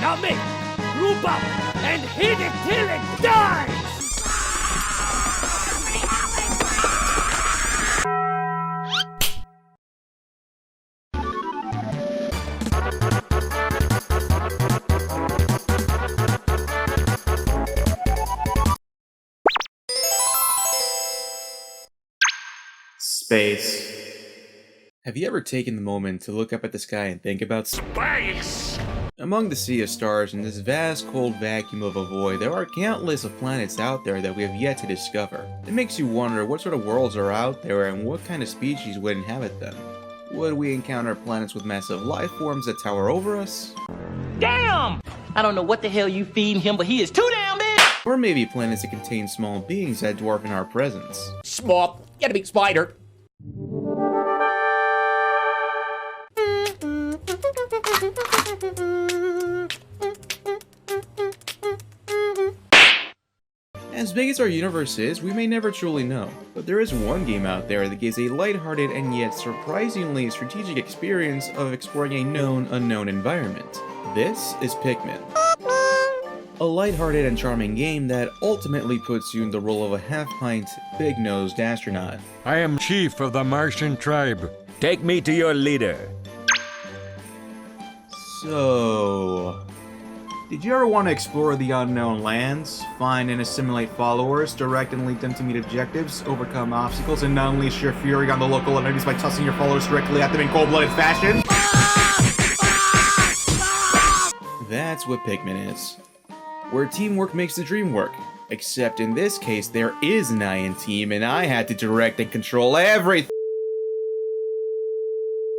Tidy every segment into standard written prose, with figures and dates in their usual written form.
Now make, group up, and hit it till it dies! Space. Have you ever taken the moment to look up at the sky and think about Space! Among the sea of stars in this vast cold vacuum of a void, there are countless of planets out there that we have yet to discover. It makes you wonder what sort of worlds are out there and what kind of species would inhabit them. Would we encounter planets with massive life forms that tower over us? Damn! I don't know what the hell you feeding him, but he is too damn big! Or maybe planets that contain small beings that dwarf in our presence. Small, gotta be spider. As big as our universe is, we may never truly know, but there is one game out there that gives a lighthearted and yet surprisingly strategic experience of exploring a known unknown environment. This is Pikmin. A lighthearted and charming game that ultimately puts you in the role of a half-pint, big-nosed astronaut. I am chief of the Martian tribe. Take me to your leader. So... did you ever want to explore the unknown lands, find and assimilate followers, direct and lead them to meet objectives, overcome obstacles, and unleash your fury on the local enemies by tossing your followers directly at them in cold-blooded fashion? That's what Pikmin is. Where teamwork makes the dream work. Except in this case, there is an I in team, and I had to direct and control everything.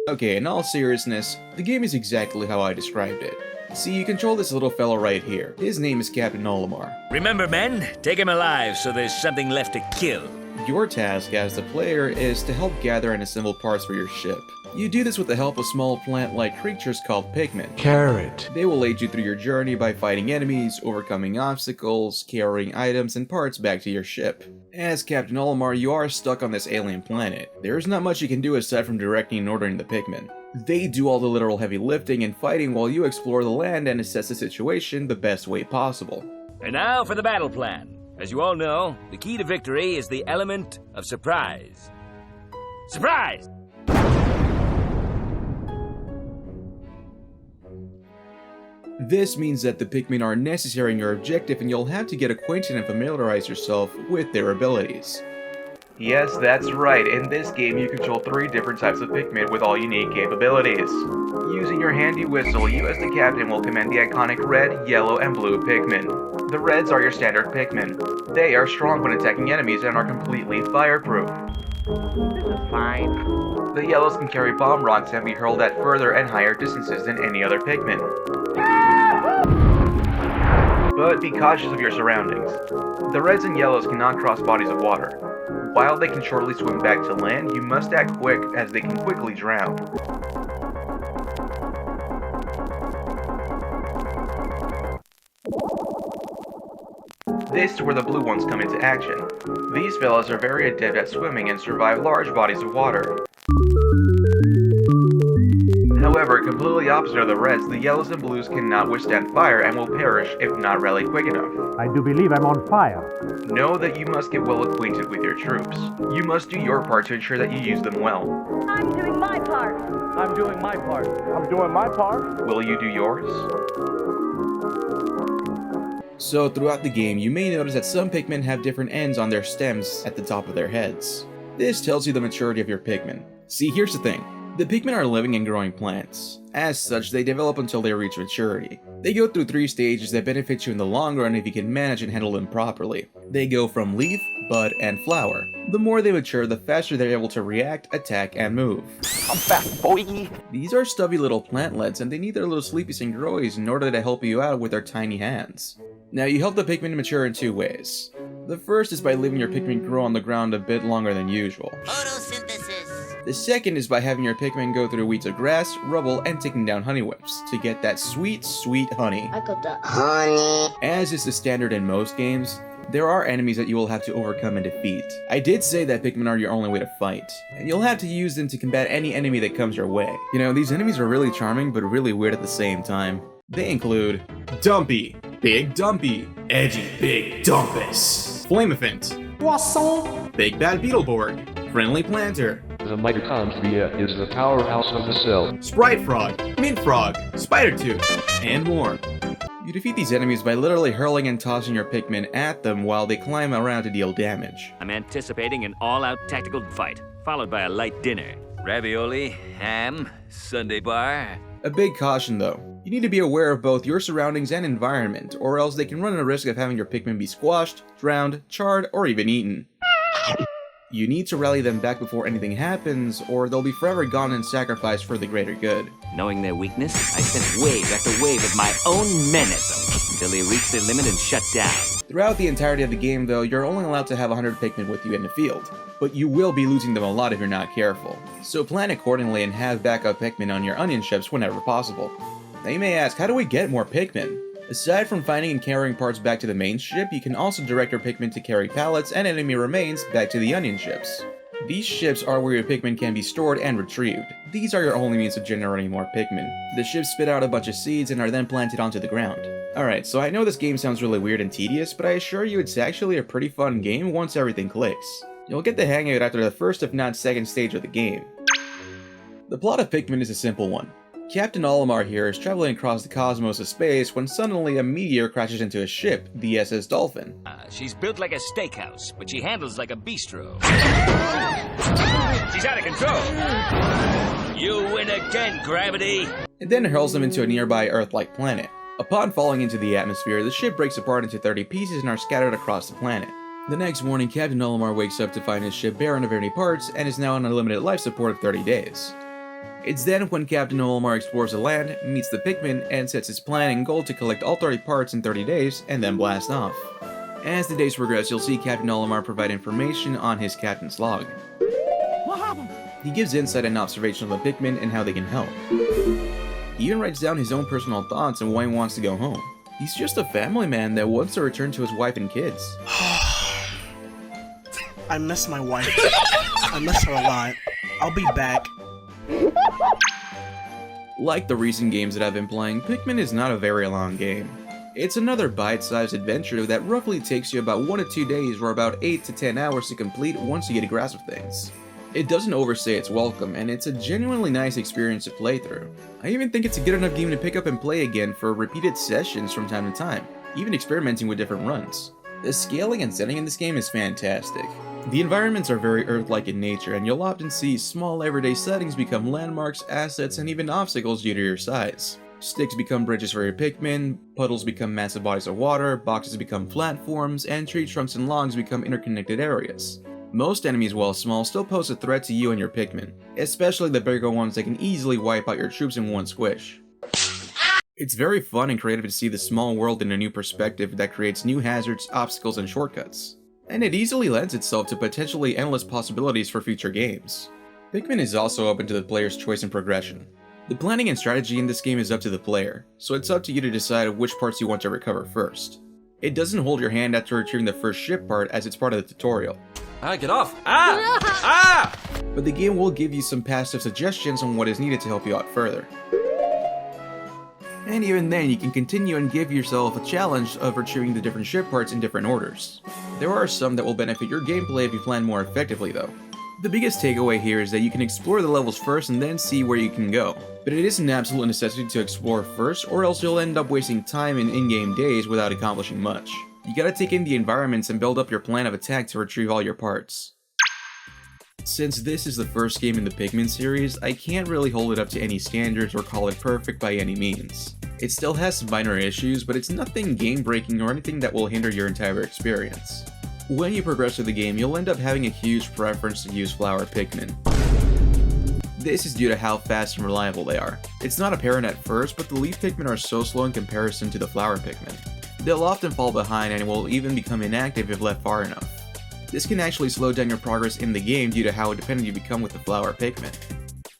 Okay, in all seriousness, the game is exactly how I described it. See, you control this little fellow right here. His name is Captain Olimar. Remember, men, take him alive so there's something left to kill. Your task as the player is to help gather and assemble parts for your ship. You do this with the help of small plant-like creatures called Pikmin. Carrot. They will aid you through your journey by fighting enemies, overcoming obstacles, carrying items and parts back to your ship. As Captain Olimar, you are stuck on this alien planet. There's not much you can do aside from directing and ordering the Pikmin. They do all the literal heavy lifting and fighting while you explore the land and assess the situation the best way possible. And now for the battle plan. As you all know, the key to victory is the element of surprise. Surprise! This means that the Pikmin are necessary in your objective and you'll have to get acquainted and familiarize yourself with their abilities. Yes, that's right. In this game, you control 3 different types of Pikmin with all unique capabilities. Using your handy whistle, you as the captain will command the iconic red, yellow, and blue Pikmin. The reds are your standard Pikmin. They are strong when attacking enemies and are completely fireproof. This is fine. The yellows can carry bomb rocks and be hurled at further and higher distances than any other Pikmin. But be cautious of your surroundings. The reds and yellows cannot cross bodies of water. While they can shortly swim back to land, you must act quick as they can quickly drown. This is where the blue ones come into action. These fellas are very adept at swimming and survive large bodies of water. However, completely opposite of the reds, the yellows and blues cannot withstand fire and will perish if not rallied quick enough. I do believe I'm on fire. Know that you must get well acquainted with your troops. You must do your part to ensure that you use them well. I'm doing my part. I'm doing my part. I'm doing my part. Will you do yours? So throughout the game, you may notice that some Pikmin have different ends on their stems at the top of their heads. This tells you the maturity of your Pikmin. See, here's the thing. The Pikmin are living and growing plants. As such, they develop until they reach maturity. They go through 3 stages that benefit you in the long run if you can manage and handle them properly. They go from leaf, bud, and flower. The more they mature, the faster they're able to react, attack, and move. I'm fast, boy. These are stubby little plantlets, and they need their little sleepies and growies in order to help you out with their tiny hands. Now, you help the Pikmin mature in 2 ways. The first is by leaving your Pikmin grow on the ground a bit longer than usual. Photosynthesis. The second is by having your Pikmin go through weeds of grass, rubble, and taking down honey whips to get that sweet, sweet honey. I got that honey. As is the standard in most games, there are enemies that you will have to overcome and defeat. I did say that Pikmin are your only way to fight, and you'll have to use them to combat any enemy that comes your way. You know, these enemies are really charming but really weird at the same time. They include Dumpy, Big Dumpy, Edgy Big Dumpus, Flamephant, Poisson. Big Bad Beetleborg, Friendly Planter, The mitochondria is the powerhouse of the cell. Sprite Frog, Mint Frog, Spider Tooth, and more. You defeat these enemies by literally hurling and tossing your Pikmin at them while they climb around to deal damage. I'm anticipating an all-out tactical fight, followed by a light dinner. Ravioli, ham, sundae bar. A big caution though, you need to be aware of both your surroundings and environment, or else they can run a risk of having your Pikmin be squashed, drowned, charred, or even eaten. You need to rally them back before anything happens, or they'll be forever gone and sacrificed for the greater good. Knowing their weakness, I sent wave after wave of my own menace until they reached their limit and shut down. Throughout the entirety of the game though, you're only allowed to have 100 Pikmin with you in the field, but you will be losing them a lot if you're not careful. So plan accordingly and have backup Pikmin on your onion ships whenever possible. Now you may ask, how do we get more Pikmin? Aside from finding and carrying parts back to the main ship, you can also direct your Pikmin to carry pallets and enemy remains back to the onion ships. These ships are where your Pikmin can be stored and retrieved. These are your only means of generating more Pikmin. The ships spit out a bunch of seeds and are then planted onto the ground. Alright, so I know this game sounds really weird and tedious, but I assure you it's actually a pretty fun game once everything clicks. You'll get the hang of it after the first if not second stage of the game. The plot of Pikmin is a simple one. Captain Olimar here is traveling across the cosmos of space when suddenly a meteor crashes into his ship, the SS Dolphin. She's built like a steakhouse, but she handles like a bistro. She's out of control! You win again, Gravity! It then hurls them into a nearby Earth-like planet. Upon falling into the atmosphere, the ship breaks apart into 30 pieces and are scattered across the planet. The next morning, Captain Olimar wakes up to find his ship barren of any parts and is now on a limited life support of 30 days. It's then when Captain Olimar explores the land, meets the Pikmin, and sets his plan and goal to collect all 30 parts in 30 days and then blast off. As the days progress, you'll see Captain Olimar provide information on his captain's log. What happened? He gives insight and observation of the Pikmin and how they can help. He even writes down his own personal thoughts and why he wants to go home. He's just a family man that wants to return to his wife and kids. I miss my wife. I miss her a lot. I'll be back. Like the recent games that I've been playing, Pikmin is not a very long game. It's another bite-sized adventure that roughly takes you about 1 to 2 days or about 8 to 10 hours to complete once you get a grasp of things. It doesn't overstay its welcome, and it's a genuinely nice experience to play through. I even think it's a good enough game to pick up and play again for repeated sessions from time to time, even experimenting with different runs. The scaling and setting in this game is fantastic. The environments are very Earth-like in nature, and you'll often see small everyday settings become landmarks, assets, and even obstacles due to your size. Sticks become bridges for your Pikmin, puddles become massive bodies of water, boxes become platforms, and tree trunks and logs become interconnected areas. Most enemies, while small, still pose a threat to you and your Pikmin, especially the bigger ones that can easily wipe out your troops in one squish. It's very fun and creative to see the small world in a new perspective that creates new hazards, obstacles, and shortcuts. And it easily lends itself to potentially endless possibilities for future games. Pikmin is also open to the player's choice and progression. The planning and strategy in this game is up to the player, so it's up to you to decide which parts you want to recover first. It doesn't hold your hand after retrieving the first ship part as it's part of the tutorial. Get off! Ah! But the game will give you some passive suggestions on what is needed to help you out further. And even then, you can continue and give yourself a challenge of retrieving the different ship parts in different orders. There are some that will benefit your gameplay if you plan more effectively though. The biggest takeaway here is that you can explore the levels first and then see where you can go. But it is an absolute necessity to explore first, or else you'll end up wasting time in in-game days without accomplishing much. You gotta take in the environments and build up your plan of attack to retrieve all your parts. Since this is the first game in the Pikmin series, I can't really hold it up to any standards or call it perfect by any means. It still has some minor issues, but it's nothing game-breaking or anything that will hinder your entire experience. When you progress through the game, you'll end up having a huge preference to use flower Pikmin. This is due to how fast and reliable they are. It's not apparent at first, but the leaf Pikmin are so slow in comparison to the flower Pikmin. They'll often fall behind and will even become inactive if left far enough. This can actually slow down your progress in the game due to how dependent you become with the flower Pikmin.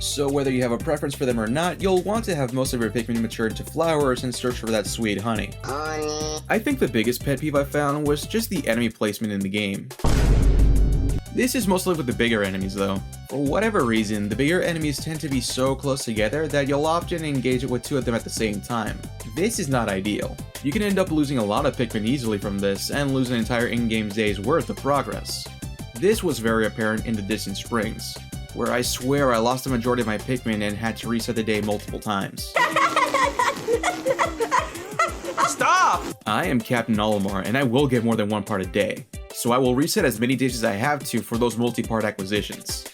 So whether you have a preference for them or not, you'll want to have most of your Pikmin mature into flowers and search for that sweet honey. I think the biggest pet peeve I found was just the enemy placement in the game. This is mostly with the bigger enemies though. For whatever reason, the bigger enemies tend to be so close together that you'll often engage with 2 of them at the same time. This is not ideal. You can end up losing a lot of Pikmin easily from this and lose an entire in-game day's worth of progress. This was very apparent in the Distant Springs, where I swear I lost the majority of my Pikmin and had to reset the day multiple times. Stop! I am Captain Olimar, and I will get more than 1 part a day, so I will reset as many days as I have to for those multi-part acquisitions.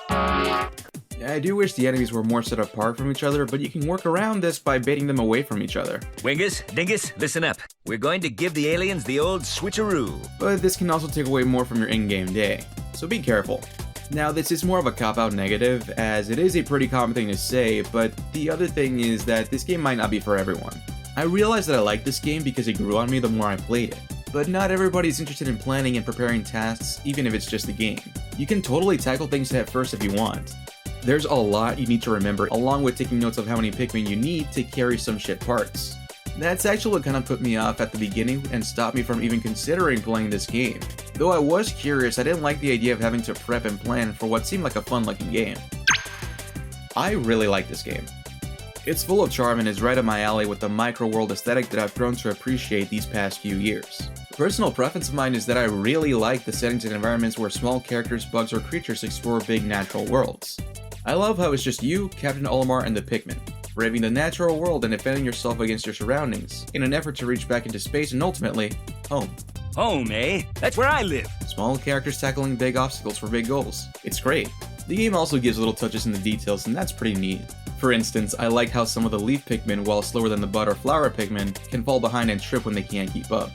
I do wish the enemies were more set apart from each other, but you can work around this by baiting them away from each other. Wingus, Dingus, listen up. We're going to give the aliens the old switcheroo. But this can also take away more from your in-game day, so be careful. Now, this is more of a cop-out negative, as it is a pretty common thing to say, but the other thing is that this game might not be for everyone. I realized that I like this game because it grew on me the more I played it. But not everybody's interested in planning and preparing tasks, even if it's just a game. You can totally tackle things head first if you want. There's a lot you need to remember, along with taking notes of how many Pikmin you need to carry some shit parts. That's actually what kind of put me off at the beginning and stopped me from even considering playing this game. Though I was curious, I didn't like the idea of having to prep and plan for what seemed like a fun-looking game. I really like this game. It's full of charm and is right up my alley with the micro-world aesthetic that I've grown to appreciate these past few years. A personal preference of mine is that I really like the settings and environments where small characters, bugs, or creatures explore big natural worlds. I love how it's just you, Captain Olimar, and the Pikmin, braving the natural world and defending yourself against your surroundings, in an effort to reach back into space and ultimately, home. Home, eh? That's where I live. Small characters tackling big obstacles for big goals. It's great. The game also gives little touches in the details, and that's pretty neat. For instance, I like how some of the leaf Pikmin, while slower than the bud or flower Pikmin, can fall behind and trip when they can't keep up.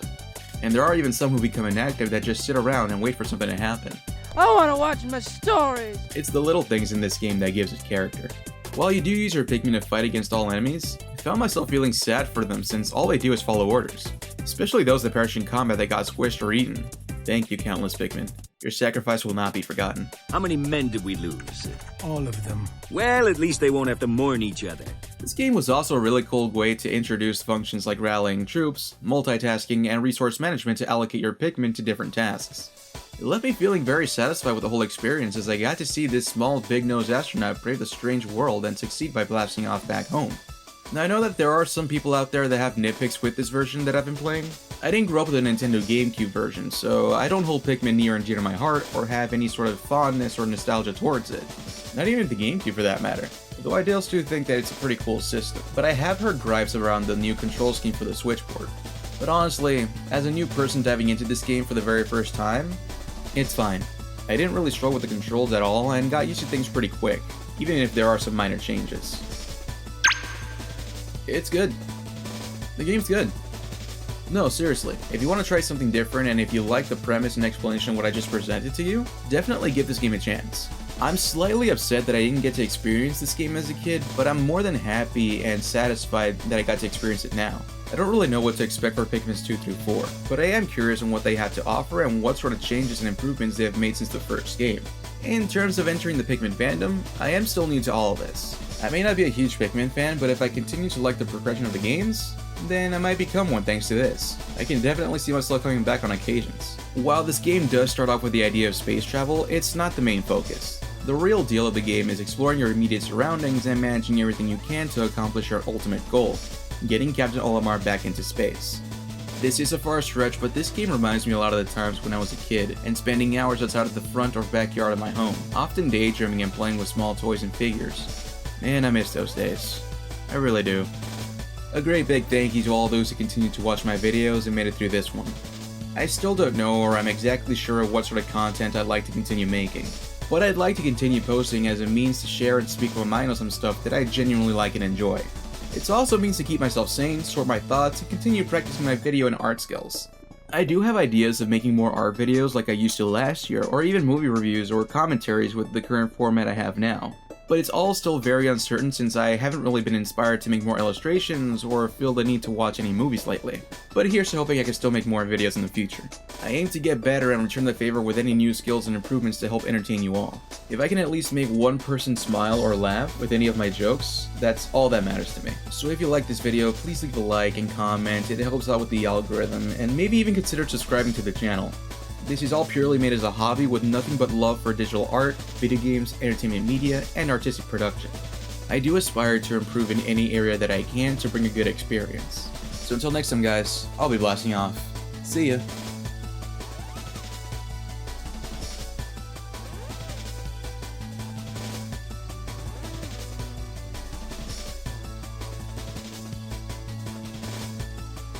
And there are even some who become inactive that just sit around and wait for something to happen. I want to watch my stories. It's the little things in this game that gives it character. While you do use your Pikmin to fight against all enemies, I found myself feeling sad for them since all they do is follow orders. Especially those that perish in combat that got squished or eaten. Thank you, countless Pikmin. Your sacrifice will not be forgotten. How many men did we lose? All of them. Well, at least they won't have to mourn each other. This game was also a really cool way to introduce functions like rallying troops, multitasking, and resource management to allocate your Pikmin to different tasks. It left me feeling very satisfied with the whole experience as I got to see this small big-nosed astronaut brave the strange world and succeed by blasting off back home. Now I know that there are some people out there that have nitpicks with this version that I've been playing. I didn't grow up with a Nintendo GameCube version, so I don't hold Pikmin near and dear to my heart or have any sort of fondness or nostalgia towards it. Not even the GameCube for that matter. Though I do think that it's a pretty cool system, but I have heard gripes around the new control scheme for the Switch port. But honestly, as a new person diving into this game for the very first time, it's fine. I didn't really struggle with the controls at all and got used to things pretty quick, even if there are some minor changes. It's good. The game's good. No, seriously, if you want to try something different and if you like the premise and explanation of what I just presented to you, definitely give this game a chance. I'm slightly upset that I didn't get to experience this game as a kid, but I'm more than happy and satisfied that I got to experience it now. I don't really know what to expect for Pikmin 2 through 4, but I am curious on what they have to offer and what sort of changes and improvements they have made since the first game. In terms of entering the Pikmin fandom, I am still new to all of this. I may not be a huge Pikmin fan, but if I continue to like the progression of the games, then I might become one thanks to this. I can definitely see myself coming back on occasions. While this game does start off with the idea of space travel, it's not the main focus. The real deal of the game is exploring your immediate surroundings and managing everything you can to accomplish your ultimate goal, getting Captain Olimar back into space. This is a far stretch, but this game reminds me a lot of the times when I was a kid and spending hours outside of the front or backyard of my home, often daydreaming and playing with small toys and figures. Man, I miss those days. I really do. A great big thank you to all those who continue to watch my videos and made it through this one. I still don't know or I'm exactly sure of what sort of content I'd like to continue making, but I'd like to continue posting as a means to share and speak my mind on some stuff that I genuinely like and enjoy. It also means to keep myself sane, sort my thoughts, and continue practicing my video and art skills. I do have ideas of making more art videos like I used to last year, or even movie reviews or commentaries with the current format I have now. But it's all still very uncertain since I haven't really been inspired to make more illustrations or feel the need to watch any movies lately. But here's to hoping I can still make more videos in the future. I aim to get better and return the favor with any new skills and improvements to help entertain you all. If I can at least make one person smile or laugh with any of my jokes, that's all that matters to me. So if you like this video, please leave a like and comment, it helps out with the algorithm, and maybe even consider subscribing to the channel. This is all purely made as a hobby with nothing but love for digital art, video games, entertainment media, and artistic production. I do aspire to improve in any area that I can to bring a good experience. So until next time guys, I'll be blasting off. See ya!